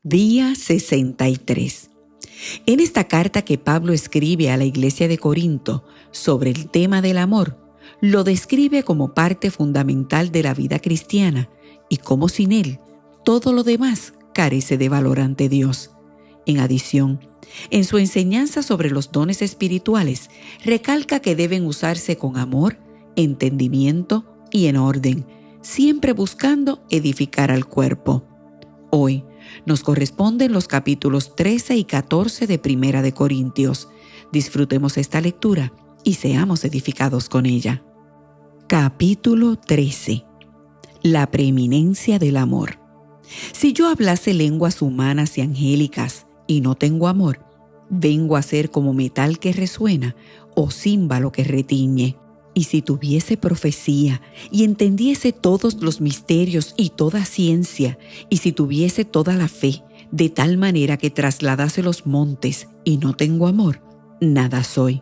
Día 63. En esta carta que Pablo escribe a la iglesia de Corinto sobre el tema del amor, lo describe como parte fundamental de la vida cristiana y como sin él, todo lo demás carece de valor ante Dios. En adición, en su enseñanza sobre los dones espirituales, recalca que deben usarse con amor, entendimiento y en orden, siempre buscando edificar al cuerpo. Hoy nos corresponden los capítulos 13 y 14 de Primera de Corintios. Disfrutemos esta lectura y seamos edificados con ella. Capítulo 13. La preeminencia del amor. Si yo hablase lenguas humanas y angélicas y no tengo amor, vengo a ser como metal que resuena o címbalo que retiñe. Y si tuviese profecía y entendiese todos los misterios y toda ciencia, y si tuviese toda la fe, de tal manera que trasladase los montes y no tengo amor, nada soy.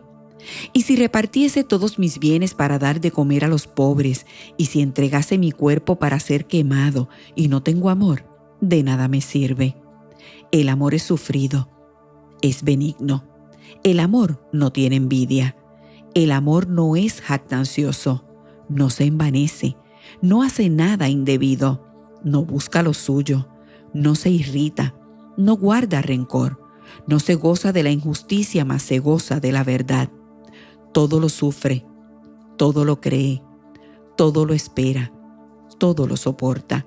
Y si repartiese todos mis bienes para dar de comer a los pobres, y si entregase mi cuerpo para ser quemado y no tengo amor, de nada me sirve. El amor es sufrido, es benigno. El amor no tiene envidia. El amor no es jactancioso, no se envanece, no hace nada indebido, no busca lo suyo, no se irrita, no guarda rencor, no se goza de la injusticia, mas se goza de la verdad. Todo lo sufre, todo lo cree, todo lo espera, todo lo soporta.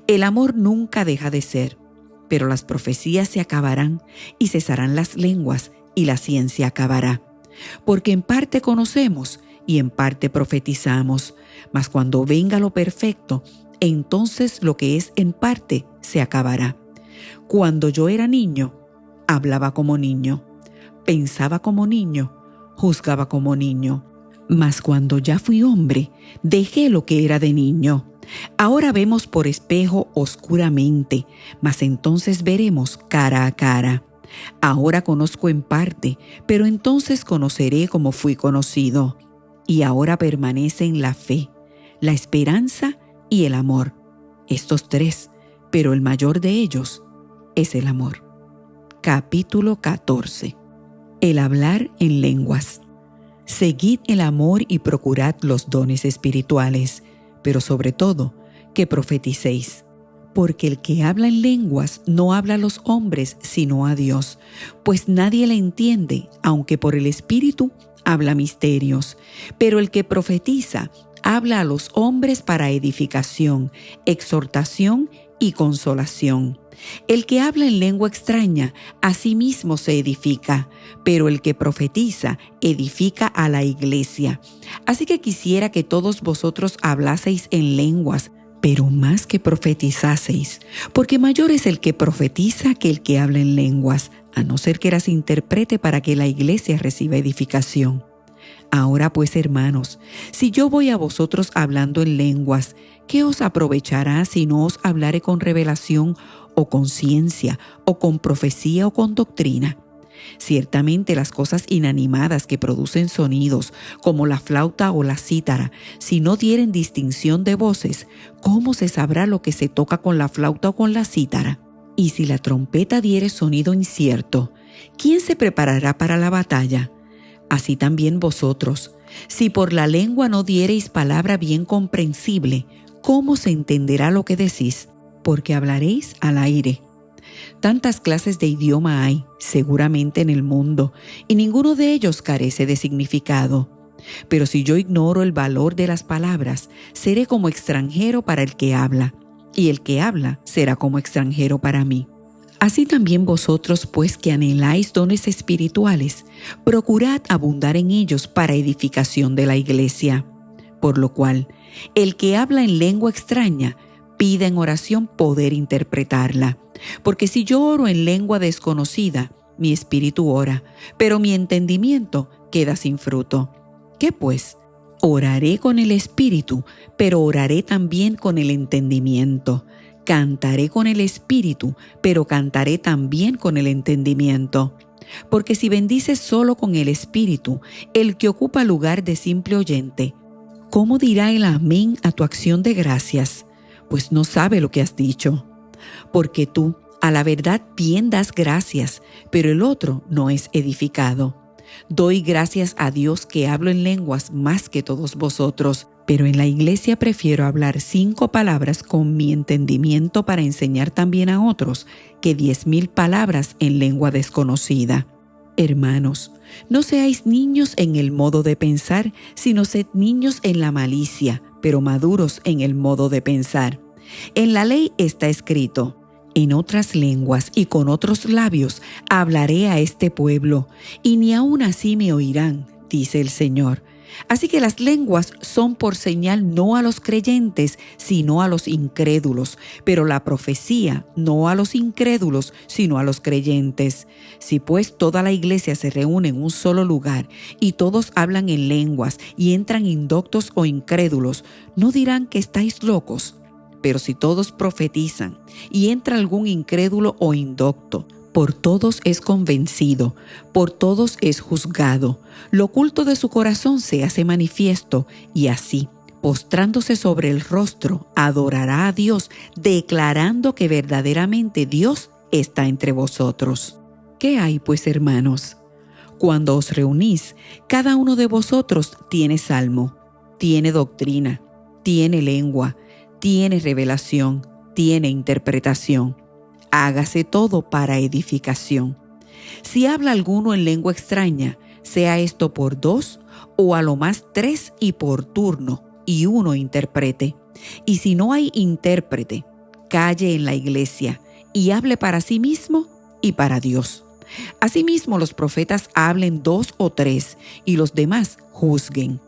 El amor nunca deja de ser, pero las profecías se acabarán y cesarán las lenguas y la ciencia acabará. Porque en parte conocemos y en parte profetizamos, mas cuando venga lo perfecto, entonces lo que es en parte se acabará. Cuando yo era niño, hablaba como niño, pensaba como niño, juzgaba como niño. Mas cuando ya fui hombre, dejé lo que era de niño. Ahora vemos por espejo oscuramente, mas entonces veremos cara a cara. Ahora conozco en parte, pero entonces conoceré como fui conocido. Y ahora permanecen la fe, la esperanza y el amor. Estos tres, pero el mayor de ellos es el amor. Capítulo 14. El hablar en lenguas. Seguid el amor y procurad los dones espirituales, pero sobre todo, que profeticéis. Porque el que habla en lenguas no habla a los hombres, sino a Dios, pues nadie le entiende, aunque por el Espíritu habla misterios. Pero el que profetiza habla a los hombres para edificación, exhortación y consolación. El que habla en lengua extraña, a sí mismo se edifica, pero el que profetiza edifica a la iglesia. Así que quisiera que todos vosotros hablaseis en lenguas, pero más que profetizaseis, porque mayor es el que profetiza que el que habla en lenguas, a no ser que las interprete para que la iglesia reciba edificación. Ahora pues, hermanos, si yo voy a vosotros hablando en lenguas, ¿qué os aprovechará si no os hablare con revelación o con ciencia o con profecía o con doctrina? Ciertamente las cosas inanimadas que producen sonidos, como la flauta o la cítara, si no dieren distinción de voces, ¿cómo se sabrá lo que se toca con la flauta o con la cítara? Y si la trompeta diere sonido incierto, ¿quién se preparará para la batalla? Así también vosotros, si por la lengua no diereis palabra bien comprensible, ¿cómo se entenderá lo que decís? Porque hablaréis al aire. Tantas clases de idioma hay, seguramente en el mundo, y ninguno de ellos carece de significado. Pero si yo ignoro el valor de las palabras, seré como extranjero para el que habla, y el que habla será como extranjero para mí. Así también vosotros, pues que anheláis dones espirituales, procurad abundar en ellos para edificación de la iglesia. Por lo cual, el que habla en lengua extraña, pida en oración poder interpretarla. Porque si yo oro en lengua desconocida, mi espíritu ora, pero mi entendimiento queda sin fruto. ¿Qué pues? Oraré con el espíritu, pero oraré también con el entendimiento. Cantaré con el espíritu, pero cantaré también con el entendimiento. Porque si bendices solo con el espíritu, el que ocupa lugar de simple oyente, ¿cómo dirá el amén a tu acción de gracias? Pues no sabe lo que has dicho. Porque tú, A la verdad bien das gracias, pero el otro no es edificado. Doy gracias a Dios que hablo en lenguas más que todos vosotros, pero en la iglesia prefiero hablar 5 palabras con mi entendimiento para enseñar también a otros que 10,000 palabras en lengua desconocida. Hermanos, no seáis niños en el modo de pensar, sino sed niños en la malicia, pero maduros en el modo de pensar. En la ley está escrito: en otras lenguas y con otros labios hablaré a este pueblo, y ni aun así me oirán, dice el Señor. Así que las lenguas son por señal no a los creyentes, sino a los incrédulos, pero la profecía no a los incrédulos, sino a los creyentes. Si pues toda la iglesia se reúne en un solo lugar y todos hablan en lenguas y entran indoctos o incrédulos, ¿no dirán que estáis locos? Pero si todos profetizan y entra algún incrédulo o indocto, por todos es convencido, por todos es juzgado. Lo oculto de su corazón se hace manifiesto, y así, postrándose sobre el rostro, adorará a Dios, declarando que verdaderamente Dios está entre vosotros. ¿Qué hay, pues, hermanos? Cuando os reunís, cada uno de vosotros tiene salmo, tiene doctrina, tiene lengua, tiene revelación, tiene interpretación. Hágase todo para edificación. Si habla alguno en lengua extraña, sea esto por 2 o a lo más 3 y por turno, y uno interprete. Y si no hay intérprete, calle en la iglesia y hable para sí mismo y para Dios. Asimismo, los profetas hablen 2 o 3 y los demás juzguen.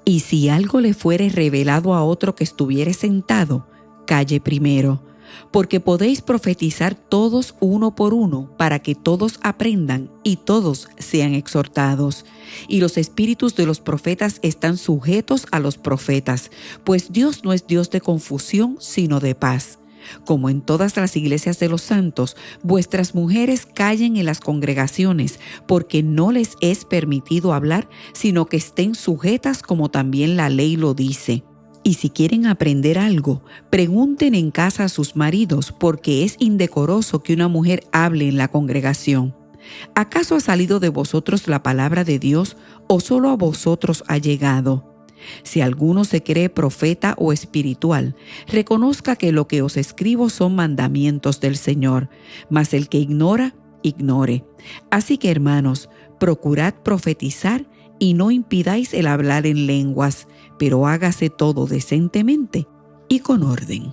Y si algo le fuere revelado a otro que estuviere sentado, calle primero, porque podéis profetizar todos uno por uno, para que todos aprendan y todos sean exhortados. Y los espíritus de los profetas están sujetos a los profetas, pues Dios no es Dios de confusión, sino de paz. Como en todas las iglesias de los santos, vuestras mujeres callen en las congregaciones, porque no les es permitido hablar, sino que estén sujetas como también la ley lo dice. Y si quieren aprender algo, pregunten en casa a sus maridos, porque es indecoroso que una mujer hable en la congregación. ¿Acaso ha salido de vosotros la palabra de Dios, o solo a vosotros ha llegado? Si alguno se cree profeta o espiritual, reconozca que lo que os escribo son mandamientos del Señor, mas el que ignora, ignore. Así que, hermanos, procurad profetizar y no impidáis el hablar en lenguas, pero hágase todo decentemente y con orden.